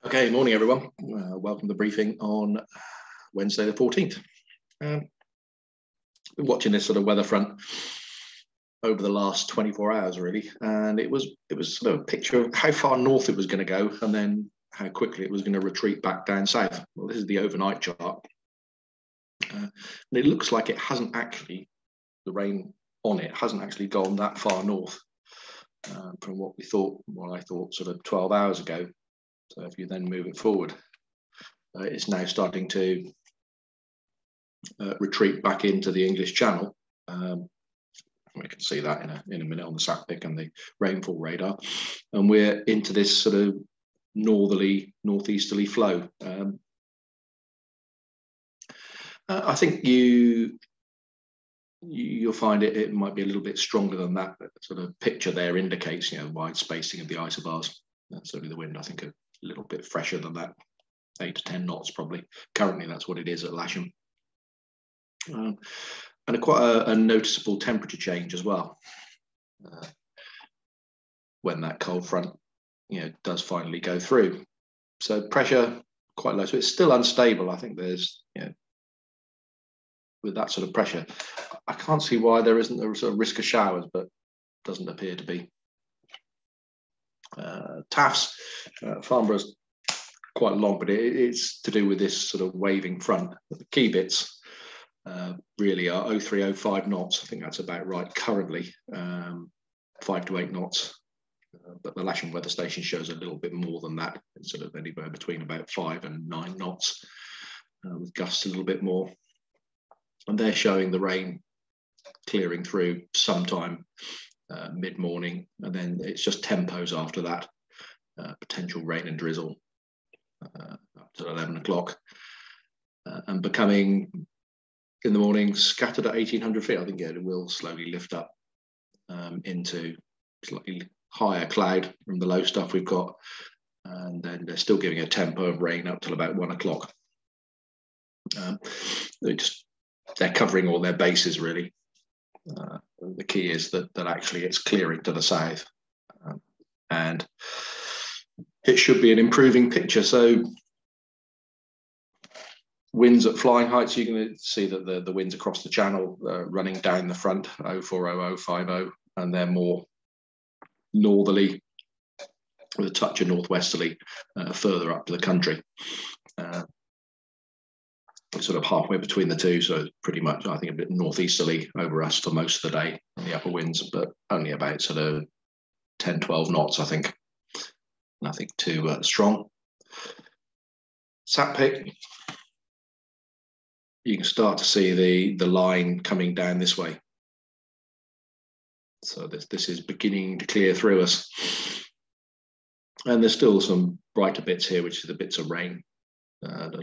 Okay, morning everyone. Welcome to the briefing on Wednesday the 14th. Been watching this sort of weather front over the last 24 hours really, and it was sort of a picture of how far north it was going to go and then how quickly it was going to retreat back down south. Well, this is the overnight chart. And it looks like it hasn't actually, the rain on it hasn't actually gone that far north from what I thought sort of 12 hours ago. So if you then move it forward, it's now starting to retreat back into the English Channel. We can see that in a minute on the SATPIC and the rainfall radar. And we're into this sort of northeasterly flow. I think you'll find it might be a little bit stronger than that. That sort of picture there indicates, wide spacing of the isobars. Certainly the wind, I think, a little bit fresher than that, 8 to 10 knots probably. Currently, that's what it is at Lasham. And quite a noticeable temperature change as well when that cold front, does finally go through. So pressure quite low. So it's still unstable. I think there's, with that sort of pressure, I can't see why there isn't a sort of risk of showers, but doesn't appear to be. TAFs, Farnborough's quite long, but it's to do with this sort of waving front. But the key bits really are 0305 knots. I think that's about right currently, 5 to 8 knots. But the Lasham weather station shows a little bit more than that. It's sort of anywhere between about 5 and 9 knots, with gusts a little bit more. And they're showing the rain clearing through sometime mid-morning, and then it's just tempos after that, potential rain and drizzle up to 11 o'clock, and becoming in the morning scattered at 1800 feet. I think it will slowly lift up into slightly higher cloud from the low stuff we've got, and then they're still giving a tempo of rain up till about 1 o'clock. They're covering all their bases really. The key is that actually it's clearing to the south, and it should be an improving picture. So winds at flying heights, you're going to see that the winds across the channel running down the front, 0400, 50, and they're more northerly with a touch of northwesterly further up to the country. Sort of halfway between the two, so pretty much I think a bit northeasterly over us for most of the day on the upper winds, but only about sort of 10-12 knots, I think. Nothing too strong. SATPIC, you can start to see the line coming down this way, so this is beginning to clear through us, and there's still some brighter bits here, which is the bits of rain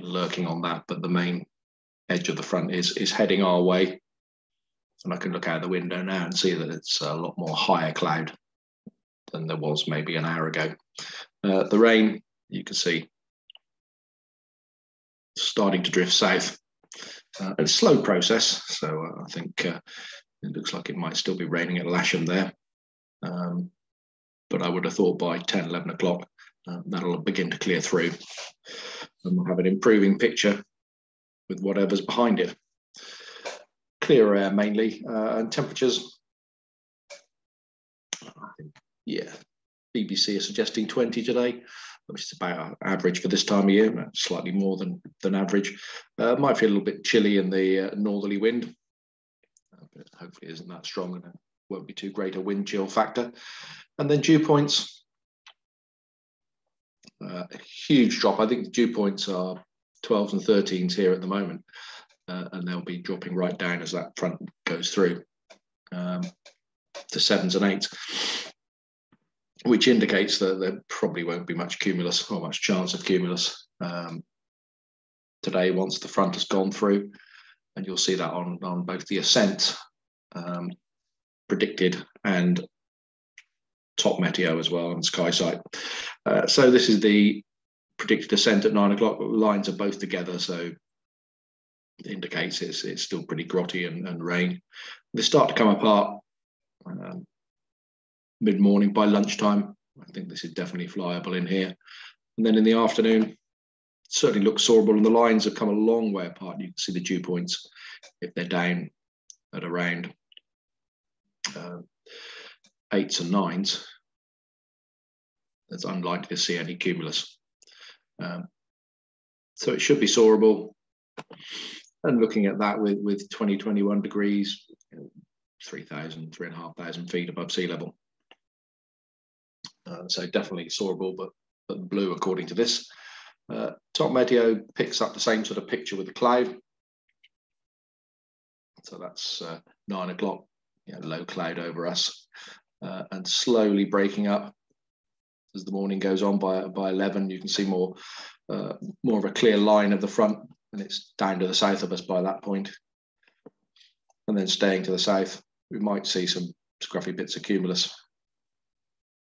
lurking on that, but the main edge of the front is heading our way, and I can look out the window now and see that it's a lot more higher cloud than there was maybe an hour ago. The rain, you can see, starting to drift south. It's a slow process, so I think it looks like it might still be raining at Lasham there, but I would have thought by 10-11 o'clock that'll begin to clear through, and we'll have an improving picture with whatever's behind it. Clear air mainly, and temperatures, I think, BBC is suggesting 20 today, which is about average for this time of year, slightly more than average. Might feel a little bit chilly in the northerly wind, but hopefully isn't that strong and it won't be too great a wind chill factor. And then dew points, a huge drop. I think the dew points are 12s and 13s here at the moment, and they'll be dropping right down as that front goes through to 7s and 8s, which indicates that there probably won't be much cumulus or much chance of cumulus today once the front has gone through, and you'll see that on both the ascent predicted and top meteo as well on SkySight. So this is the predicted ascent at 9 o'clock. Lines are both together, so it indicates it's still pretty grotty and rain. They start to come apart mid-morning. By lunchtime, I think this is definitely flyable in here. And then in the afternoon, certainly looks soarable, and the lines have come a long way apart. You can see the dew points if they're down at around 8s and 9s. It's unlikely to see any cumulus. So it should be soarable. And looking at that with 20, 21 degrees, 3,000, 3,500 feet above sea level. So definitely soarable, but blue according to this. Top Meteo picks up the same sort of picture with the cloud. So that's 9 o'clock, low cloud over us, and slowly breaking up as the morning goes on. By 11, you can see more of a clear line of the front, and it's down to the south of us by that point. And then staying to the south, we might see some scruffy bits of cumulus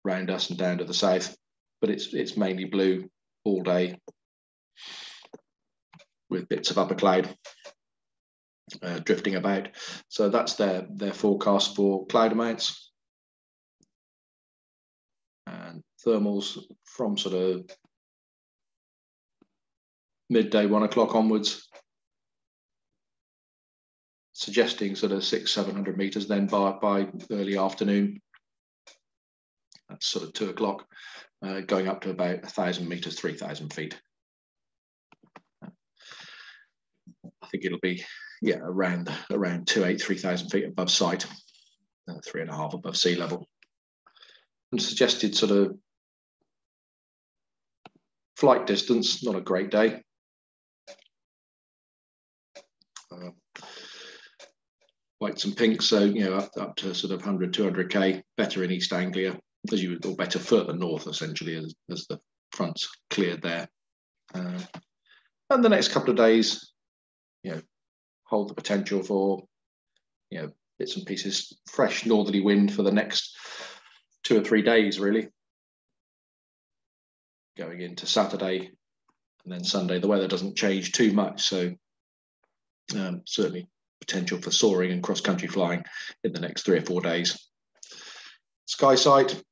round us and down to the south, but it's mainly blue all day with bits of upper cloud drifting about. So that's their forecast for cloud amounts and thermals from sort of midday, 1 o'clock onwards, suggesting sort of 600-700 meters. Then by early afternoon, that's sort of 2 o'clock, going up to about 1,000 meters, 3,000 feet. I think it'll be around 3,000 feet above sight, 3.5 above sea level. And suggested sort of flight distance, not a great day. Whites and pinks, so up to sort of 100, 200k, better in East Anglia, or better further north essentially as the front's cleared there. And the next couple of days, hold the potential for bits and pieces, fresh northerly wind for the next 2 or 3 days really. Going into Saturday and then Sunday, the weather doesn't change too much, so certainly potential for soaring and cross-country flying in the next 3 or 4 days. Sky sight,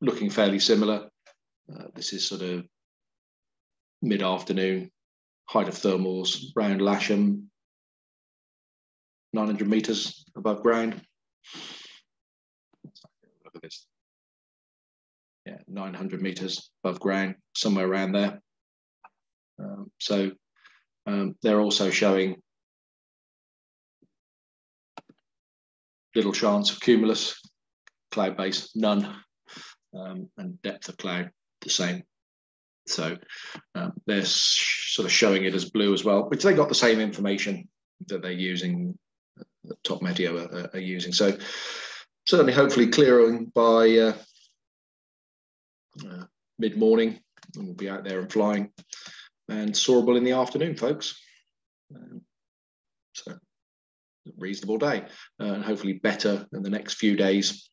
looking fairly similar. This is sort of mid-afternoon, height of thermals round Lasham, 900 meters above ground. Look at this. 900 meters above ground, somewhere around there. So they're also showing little chance of cumulus, cloud base, none, and depth of cloud, the same. So they're sort of showing it as blue as well, which they got the same information that they're using, that Top Meteo are using. So certainly, hopefully clearing by mid-morning, and we'll be out there and flying, and soarable in the afternoon, folks. So reasonable day, and hopefully better in the next few days.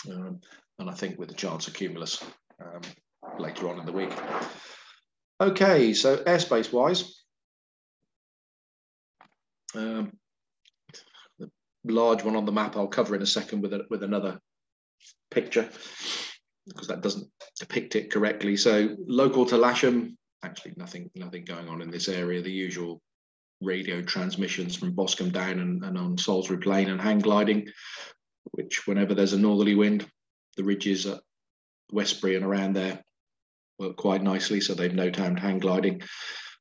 And I think with a chance of cumulus later on in the week. Okay, so airspace wise, the large one on the map I'll cover in a second with another picture, because that doesn't depict it correctly. So local to Lasham, actually nothing going on in this area. The usual radio transmissions from Boscombe down and on Salisbury Plain and hang gliding, which whenever there's a northerly wind, the ridges at Westbury and around there work quite nicely, so they've no-timed hang gliding.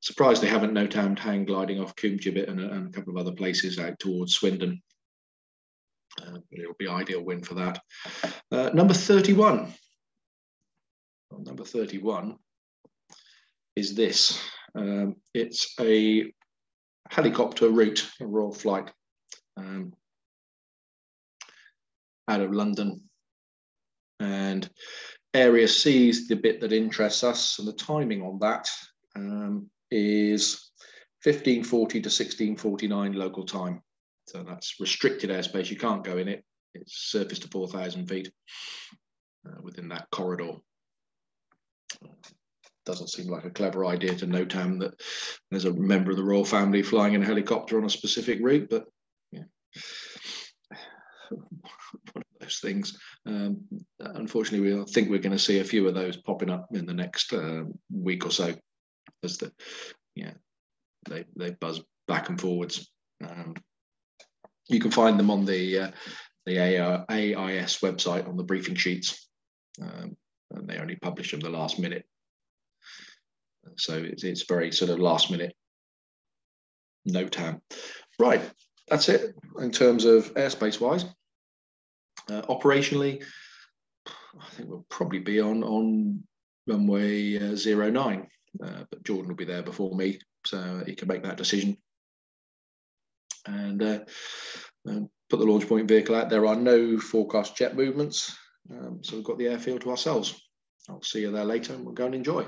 Surprised they haven't no-timed hang gliding off Coombe and a couple of other places out towards Swindon. But it'll be ideal wind for that. Number 31. Well, number 31 is this. It's a helicopter route, a Royal flight out of London. And Area C is the bit that interests us, and the timing on that is 1540 to 1649 local time. So that's restricted airspace. You can't go in it. It's surface to 4,000 feet within that corridor. Doesn't seem like a clever idea to NOTAM that there's a member of the royal family flying in a helicopter on a specific route, but yeah, one of those things. Unfortunately, I think we're going to see a few of those popping up in the next week or so, as they buzz back and forwards. You can find them on the AIS website on the briefing sheets, and they only publish them the last minute. So it's very sort of last minute NOTAM. Right, that's it in terms of airspace wise. Operationally, I think we'll probably be on runway 09, but Jordan will be there before me, so he can make that decision and put the launch point vehicle out. There are no forecast jet movements, so we've got the airfield to ourselves. I'll see you there later and we'll go and enjoy.